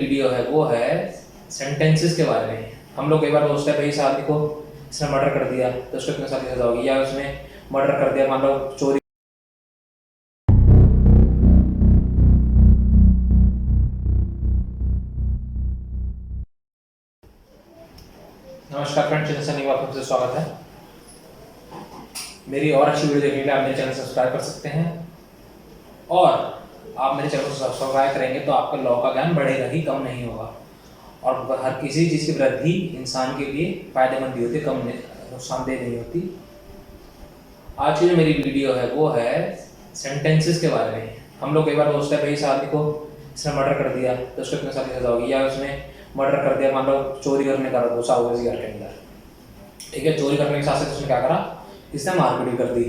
Video है वो है सेंटेंसेस के बारे में। हम लोग कई बार सोचते हैं भाई इस आदमी को इसने मर्डर कर दिया तो उसको कितने साल की सजा होगी, या उसने मर्डर कर दिया मान लो चोरी। नमस्कार फ्रेंड्स, चैनल से आपका फिर से स्वागत है। मेरी और अच्छी वीडियो देखने के लिए आप मेरे चैनल सब्सक्राइब कर सकते हैं, और आप मेरे चैनल को सब्सक्राइब करेंगे तो आपका लॉ का ज्ञान बढ़ेगा ही, कम नहीं होगा। और हर किसी चीज़ की वृद्धि इंसान के लिए फायदेमंद ही होती है, कम नुकसानदेह नहीं होती। आज की जो मेरी वीडियो है वो है सेंटेंसेस के बारे में। हम लोग कई बार सोचते हैं भाई इस आदमी को इसने मर्डर कर दिया तो उसको कितने साल की सजा होगी, या उसने मर्डर कर दिया मान लो चोरी करने का घुसा हुआ इसी घर के अंदर। ठीक है, चोरी करने के साथ साथ उसने क्या करा, इसने मारपीट कर दी।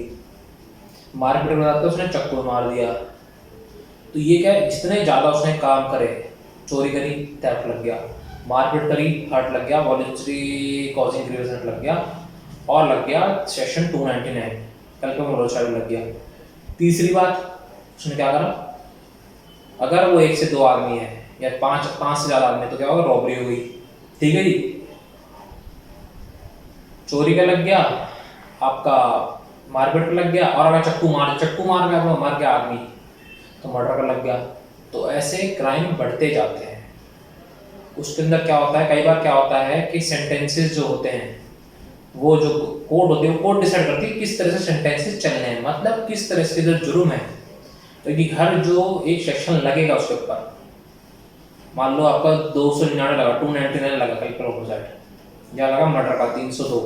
मारपीट के बाद उसने चक्कू मार दिया। तो ये क्या है, जितने ज़्यादा उसने काम करे, चोरी करी थेफ्ट लग गया, मारपीट करी हर्ट लग गया, वॉलंटरी कॉजिंग ग्रीवियस हर्ट लग गया, और लग गया सेक्शन 299 कल्पेबल लग गया। तीसरी बात उसने क्या करा, अगर वो 1 से 2 आदमी है या 5 से ज़्यादा आदमी तो क्या होगा, रॉबरी हो गई। ठीक है जी, चोरी का लग गया, आपका मारपीट का लग गया, और अगर चक्कू मार गया आदमी तो मर्डर का लग गया। तो ऐसे क्राइम बढ़ते जाते हैं। उसके अंदर क्या होता है, कई बार क्या होता है कि सेंटेंसेस जो होते हैं, वो जो कोर्ट होती है वो कोर्ट डिसाइड करती है किस तरह से सेंटेंसेस चलने हैं, मतलब किस तरह से जो जुर्म है। तो कि हर जो एक सेक्शन लगेगा उसके ऊपर, मान लो आपका 299 लगा, 299 लगा कल्पेबल होमिसाइड, या लगा मर्डर का 302,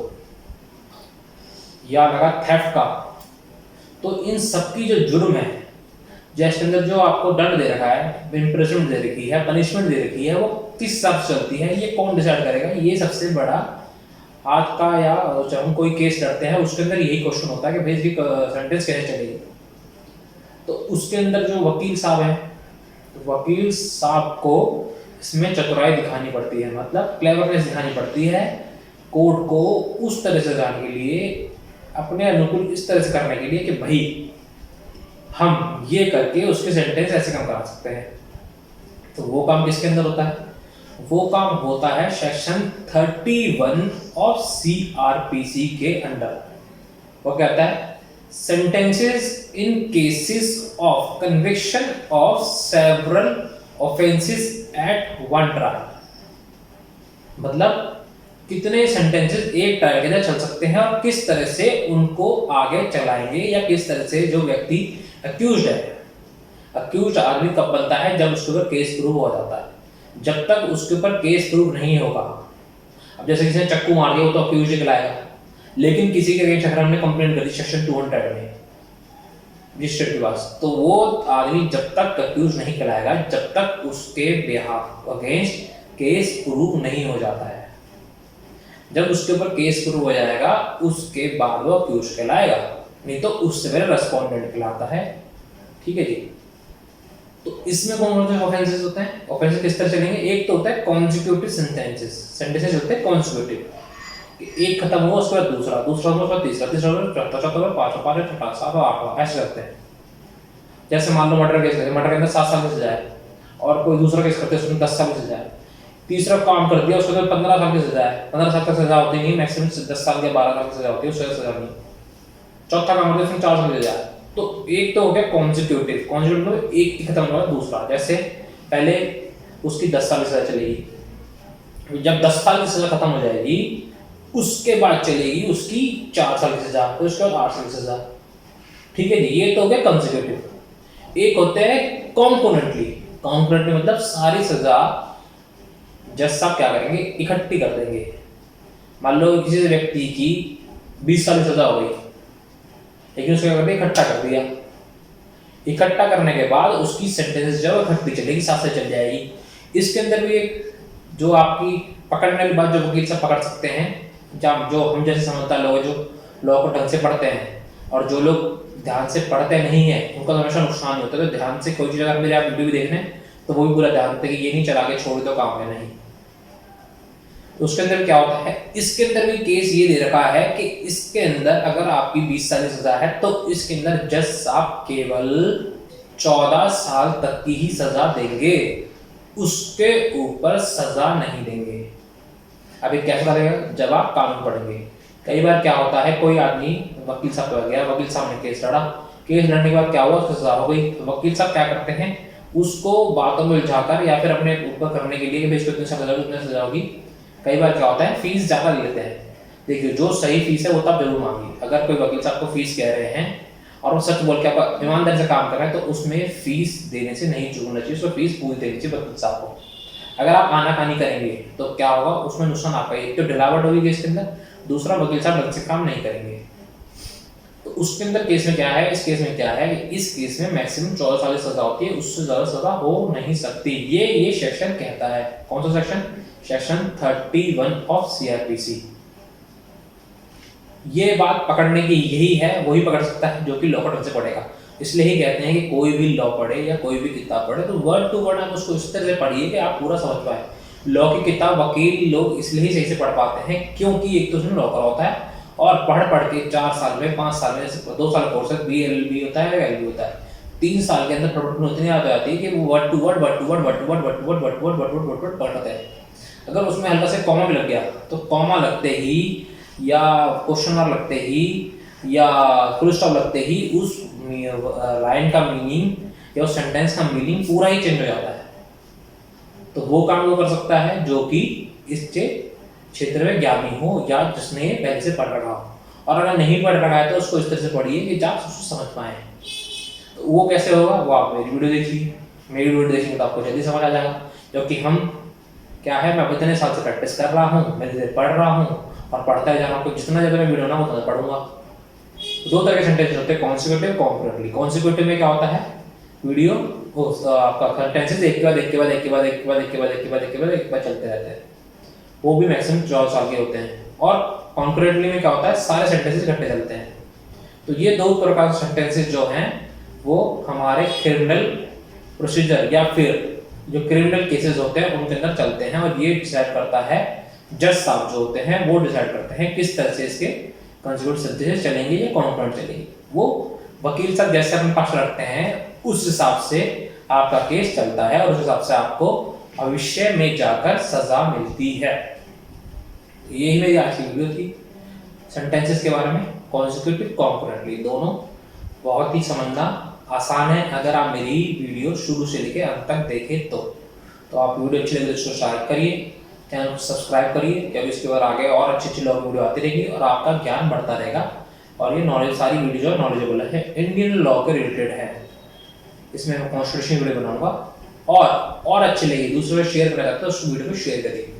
या लगा थेफ्ट का। तो इन सबकी जो जुर्म है, जैसे अंदर जो आपको दंड दे रखा है, इम्प्रिजनमेंट दे रखी है, पनिशमेंट दे रखी है, वो किस हिसाब से चलती है, ये कौन डिसाइड करेगा। ये सबसे बड़ा आज का, या जब हम कोई केस लड़ते हैं उसके अंदर यही क्वेश्चन होता है कि भाई इसकी सेंटेंस कैसे चलेगी। तो उसके अंदर जो वकील साहब हैं, वकील साहब को इसमें चतुराई दिखानी पड़ती है, मतलब क्लेवरनेस दिखानी पड़ती है कोर्ट को उस तरह से जाने के लिए, अपने अनुकूल इस तरह से करने के लिए कि भाई हम ये करके उसके सेंटेंस ऐसे कम करा सकते हैं। तो वो काम किसके अंदर होता है, वो काम होता है सेक्शन 31 ऑफ CRPC के अंदर। वो कहता है sentences in cases of conviction of several offences at one trial, मतलब कितने सेंटेंसेस एक ट्रायल के अंदर चल सकते हैं और किस तरह से उनको आगे चलाएंगे, या किस तरह से जो व्यक्ति अक्यूज्ड है, अक्यूज्ड आदमी कब बनता है, जब उसके ऊपर केस प्रूव हो जाता है। जब तक उसके ऊपर केस प्रूव नहीं होगा, अब जैसे किसी ने चक्कू मार दिया वो तो अक्यूज्ड कहलाएगा, लेकिन किसी के अगेंस्ट अगर हमने कंप्लेंट करी सेक्शन 200 में रजिस्टर्ड के पास, तो वो आदमी जब तक अक्यूज नहीं कहलाएगा जब तक उसके बिहाफ अगेंस्ट केस प्रूव नहीं हो जाता है। जब उसके ऊपर केस प्रूव हो जाएगा उसके बाद वो अक्यूज कहलाएगा, नहीं तो उससे पहले रेस्पोंडेंट कहलाता है। ठीक है जी। तो इसमें कौन कौन से ऑफेंसेस होते हैं, ऑफेंसेस किस तरह चलेंगे। एक तो होता है कॉन्सिक्यूटिव सेंटेंसेस, सेंटेंसेस होते हैं कॉन्सिक्यूटिव, एक खत्म हुआ उसके बाद दूसरा, दूसरा हुआ उसके बाद तीसरा, तीसरा हुआ चौथा, चौथा हुआ पांचवा, पांचवा छठा, सातवां आठवां, ऐसे करते हैं। जैसे मान लो मर्डर केस करते, मर्डर के अंदर 7 साल की सजा है, और कोई दूसरा केस करते हैं उसमें 10 साल की सजा है, तीसरा काम कर दिया उसके अंदर 15 साल की सजा है, 15 साल तक सजा होती नहीं, मैक्सिमम 10 साल या 12 साल की सजा होती है, उससे सजा नहीं। चौथा काम करते उसमें 4 साल की सजा है। तो एक तो हो गया कॉन्सिक्यूटिव, कॉन्सिक्यूटिव एक ही खत्म हुआ दूसरा। जैसे पहले उसकी 10 साल की सजा चलेगी, जब 10 साल की सजा खत्म हो जाएगी उसके बाद चलेगी उसकी 4 साल की सजा, फिर उसके बाद 8 साल की सजा। ठीक है जी, ये तो हो गया कंसेक्यूटिव। एक होते हैं कॉन्कोनेंटली, कॉन्कोनेंटली मतलब सारी सजा जज साहब क्या करेंगे, इकट्ठी कर देंगे। मान लो किसी व्यक्ति की 20 साल की सजा हो गई, लेकिन उसको क्या कर दिया, इकट्ठा कर दिया। इकट्ठा करने के बाद उसकी सेंटेंस जो इकट्ठी चलेगी, साथ से चल जाएगी। इसके अंदर भी एक जो आपकी पकड़ने वाली बात, जो वकील साहब पकड़ सकते हैं, जब जो हम जैसे समझदार लोग जो लॉ को ढंग से पढ़ते हैं, और जो लोग ध्यान से पढ़ते नहीं है उनका तो हमेशा नुकसान ही होता है। तो ध्यान से कोई चीज़ अगर मेरे आप वीडियो भी देख रहे हैं तो वो भी पूरा ध्यान देते कि ये नहीं चला के छोड़ दो, काम है नहीं। तो उसके अंदर क्या होता है, इसके अंदर भी केस ये दे रखा है कि इसके अंदर अगर आपकी 20 साल की सजा है तो इसके अंदर जज साहब केवल 14 साल तक की ही सजा देंगे। उसके ऊपर सजा नहीं देंगे। अभी कैसे करेगा, जब आप कानून पढ़ेंगे। कई बार क्या होता है, कोई आदमी वकील साहब पे गया, वकील साहब ने केस लड़ा, केस लड़ने के बाद क्या हुआ, उसको सजा हो गई। वकील साहब क्या करते हैं, उसको बातों में उलझाकर या फिर अपने ऊपर करने के लिए कि भाई इसको इतनी सजा होगी, कई बार क्या होता है फीस ज्यादा ले लेते हैं। देखिए जो सही फीस है वो तब जरूर मांगिए। अगर कोई वकील साहब को फीस कह रहे हैं और वो सच बोल के आपका ईमानदारी से काम कर रहे हैं, तो उसमें फीस देने से नहीं चूकना चाहिए, उसको फीस पूरी देनी चाहिए वकील साहब को। अगर आप आनाकानी करेंगे तो क्या होगा, उसमें नुकसान आपका, एक तो डिलावट होगी केस के अंदर, दूसरा वकील साहब ढंग से काम नहीं करेंगे। तो उसके अंदर केस में क्या है, इस केस में क्या है, इस केस में मैक्सिमम 14 साल की सजा होती है, उससे ज्यादा सजा हो नहीं सकती। ये सेक्शन कहता है। कौन सा सेक्शन, सेक्शन 31 ऑफ सीआरपीसी। ये बात पकड़ने की यही है, वही पकड़ सकता है जो कि लॉ को ढंग से पढ़ेगा। इसलिए ही कहते हैं कि कोई भी लॉ पढ़े या कोई भी किताब पढ़े तो वर्ड टू वर्ड आप उसको इस तरह से पढ़िए कि आप पूरा समझ पाए। लॉ की किताब वकील लोग इसलिए सही से पढ़ पाते हैं क्योंकि एक तो उसमें लॉ करा होता है, और पढ़ के 4 साल में 5 साल में, जैसे 2 साल कोर्स है, BLB होता है, LLB होता है, 3 साल के अंदर प्रोडक्ट उतनी याद हो जाती है कि वो वर्ड टू वर्ड पढ़ते हैं। अगर उसमें हल्का से कॉमा भी लग गया तो कॉमा लगते ही या क्वेश्चन मार्क लगते ही या फुल स्टॉप लगते ही उस लाइन का मीनिंग या उस सेंटेंस का मीनिंग पूरा ही चेंज हो जाता है। तो वो काम वो कर सकता है जो कि इस क्षेत्र में ज्ञानी हो या जिसने पहले से पढ़ रखा हो, और अगर नहीं पढ़ रखा है तो उसको इस तरह से पढ़िए कि आप उसको समझ पाए। तो वो कैसे होगा, वो आप मेरी वीडियो देखिए, मेरी वीडियो देखेंगे तो आपको जल्दी समझ आ जाएगा। क्योंकि हम क्या है, मैं इतने साल से प्रैक्टिस कर रहा हूँ, मैं धीरे पढ़ रहा हूँ और पढ़ता ही जा रहा हूँ। जितना ज़्यादा मैं वीडियो ना उतना पढ़ूंगा। 2 तरह के सेंटेंस होते हैं, कॉन्सिक्यूटिव, कॉन्करेंटली। कॉन्सिक्यूटिव में क्या होता है, वीडियो आपका सेंटेंसेस एक के बाद एक के बाद एक के बाद एक के बाद एक के बाद एक के बाद एक के बाद एक के बाद चलते रहते हैं, वो भी मैक्सिमम 14 साल के होते हैं। और कॉन्करेंटली में क्या होता है, सारे सेंटेंसेस इकट्ठे चलते हैं। तो ये 2 प्रकार के सेंटेंसेस जो हैं वो हमारे क्रिमिनल प्रोसीजर या फिर जो क्रिमिनल केसेस होते हैं उनके अंदर चलते हैं, और ये डिसाइड करता है जज साहब जो होते हैं, वो डिसाइड करते हैं किस तरह से इसके कंसिक्यूटिव सेंटेंसेस चलेंगे या कॉन्करेंट चलेंगे। वो वकील साहब जैसे अपने पास रखते हैं उस हिसाब से आपका केस चलता है और उस हिसाब से आपको भविष्य में जाकर सजा मिलती है। यही मेरी आज की वीडियो थी सेंटेंसेस के बारे में, कॉन्सिक्यूटिव, कॉन्करेंटली, दोनों बहुत ही समझना आसान है अगर आप मेरी वीडियो शुरू से लेकर अंत तक देखें तो आप वीडियो अच्छी लगे तो इसको शेयर करिए, चैनल को सब्सक्राइब करिए, क्योंकि इसके बाद आगे और अच्छी लॉ वीडियो आती रहेगी और आपका ज्ञान बढ़ता रहेगा। और ये नॉलेज, सारी वीडियो जो नॉलेजेबल है, इंडियन लॉ के रिलेटेड है। इसमें मैं कॉन्स्टिट्यूशन वीडियो बनाऊंगा और अच्छी लगी दूसरे को शेयर करना चाहते हो उस वीडियो को शेयर करिए।